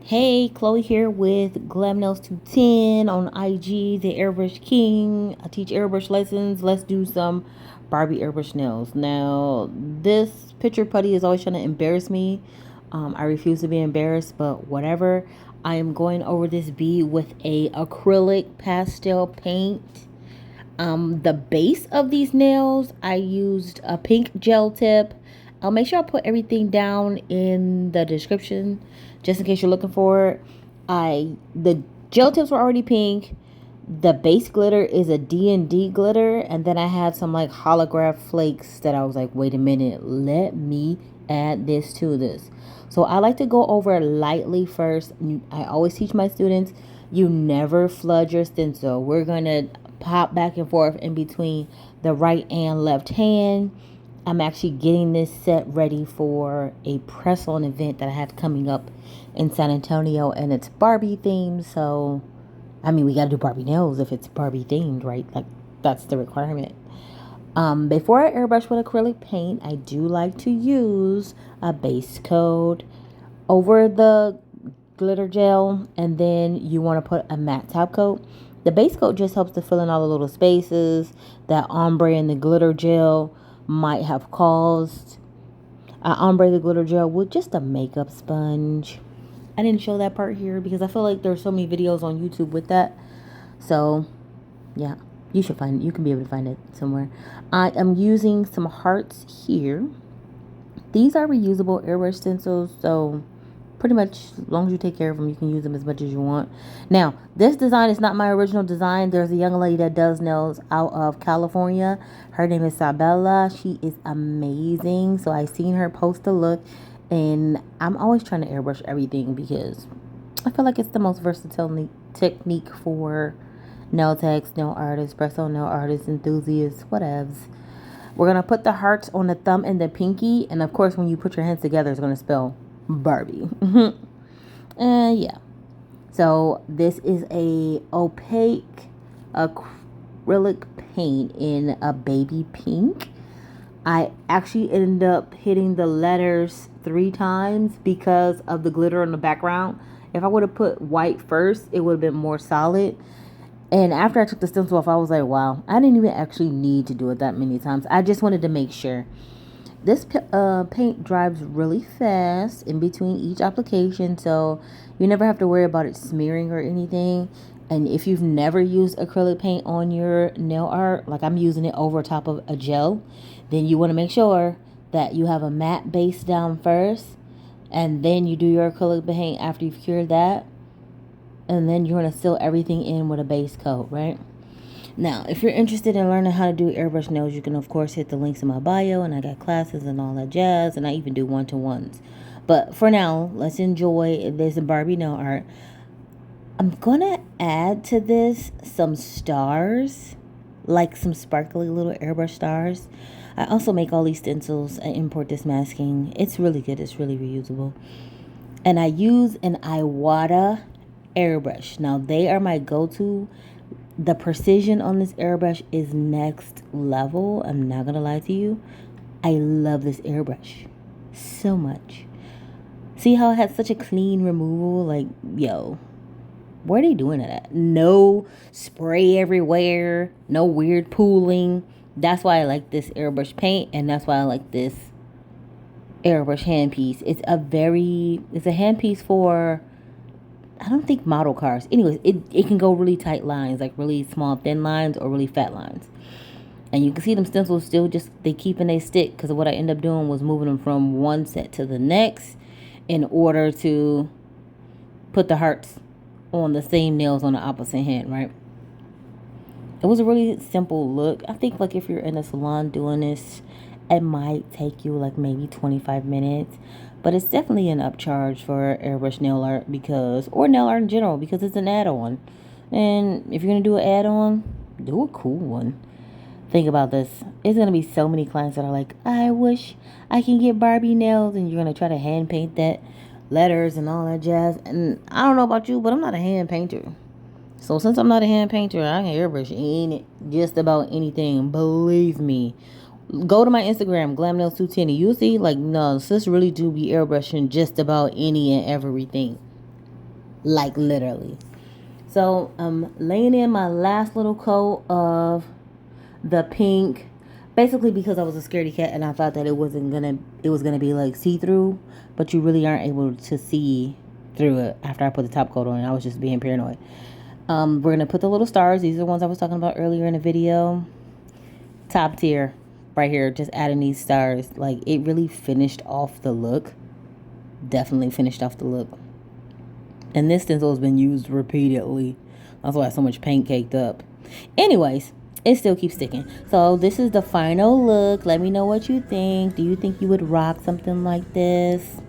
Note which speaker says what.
Speaker 1: Hey, Chloe here with Glam Nails 210 on IG, the Airbrush King. I teach airbrush lessons. Let's do some Barbie airbrush nails. Now, this picture putty is always trying to embarrass me. I refuse to be embarrassed, but whatever. I am going over this bead with a acrylic pastel paint. The base of these nails, I used a pink gel tip. I'll make sure I put everything down in the description just in case you're looking for it. The gel tips were already pink. The base glitter is a D&D glitter, and then I had some like holograph flakes that I was like, wait a minute, let me add this to this. So I like to go over lightly first. I always teach my students, you never flood your stencil. We're gonna pop back and forth in between the right and left hand. I'm actually getting this set ready for a press on event that I have coming up in San Antonio, and it's Barbie themed. So I mean, we gotta do Barbie nails if it's Barbie themed, right? Like, that's the requirement. Before I airbrush with acrylic paint, I do like to use a base coat over the glitter gel, and then you want to put a matte top coat. The base coat just helps to fill in all the little spaces that ombre and the glitter gel might have caused. I ombre the glitter gel with just a makeup sponge. I didn't show that part here because I feel like there's so many videos on YouTube with that. So, yeah, you should find it. You can be able to find it somewhere. I am using some hearts here. These are reusable airbrush stencils, so pretty much as long as you take care of them, you can use them as much as you want. Now, this design is not my original design. There's a young lady that does nails out of California. Her name is Sabella. She is amazing. So I seen her post a look, and I'm always trying to airbrush everything because I feel like it's the most versatile technique for nail techs, nail artists, press on nail artists, enthusiasts, whatevs. We're going to put the hearts on the thumb and the pinky, and of course when you put your hands together, it's going to spell Barbie. Yeah. So this is a opaque acrylic paint in a baby pink. I actually ended up hitting the letters 3 times because of the glitter in the background. If I would have put white first, it would have been more solid. And after I took the stencil off, I was like, wow, I didn't even actually need to do it that many times. I just wanted to make sure. This paint dries really fast in between each application, so you never have to worry about it smearing or anything. And if you've never used acrylic paint on your nail art, like I'm using it over top of a gel, then you want to make sure that you have a matte base down first, and then you do your acrylic paint after you've cured that, and then you're going to seal everything in with a base coat, right? Now, if you're interested in learning how to do airbrush nails, you can, of course, hit the links in my bio, and I got classes and all that jazz, and I even do one-to-ones. But for now, let's enjoy this Barbie nail art. I'm going to add to this some stars, like some sparkly little airbrush stars. I also make all these stencils. I import this masking. It's really good. It's really reusable. And I use an Iwata airbrush. Now, they are my go-to. The precision on this airbrush is next level. I'm not gonna lie to you. I love this airbrush so much. See how it has such a clean removal? Like, yo, where are they doing it at? No spray everywhere, no weird pooling. That's why I like this airbrush paint, and that's why I like this airbrush handpiece. It's a handpiece for, I don't think, model cars. Anyways, it can go really tight lines, like really small thin lines or really fat lines. And you can see them stencils still just, they keep and they stick, because what I end up doing was moving them from one set to the next in order to put the hearts on the same nails on the opposite hand, right? It was a really simple look. I think like if you're in a salon doing this, it might take you like maybe 25 minutes. But it's definitely an upcharge for airbrush nail art or nail art in general, because it's an add-on. And if you're going to do an add-on, do a cool one. Think about this. There's going to be so many clients that are like, I wish I can get Barbie nails. And you're going to try to hand paint that letters and all that jazz. And I don't know about you, but I'm not a hand painter. So since I'm not a hand painter, I can airbrush just about anything. Believe me. Go to my Instagram, GlamNails210. You'll see, like, no, sis really do be airbrushing just about any and everything. like literally. So I'm laying in my last little coat of the pink, basically because I was a scaredy cat and I thought that it was gonna be like see-through, but you really aren't able to see through it after I put the top coat on. I was just being paranoid. We're gonna put the little stars. These are the ones I was talking about earlier in the video. Top tier right here, just adding these stars. Like, it really finished off the look. Definitely finished off the look. And this stencil has been used repeatedly. That's why so much paint caked up. Anyways, it still keeps sticking. So this is the final look. Let me know what you think. Do you think you would rock something like this?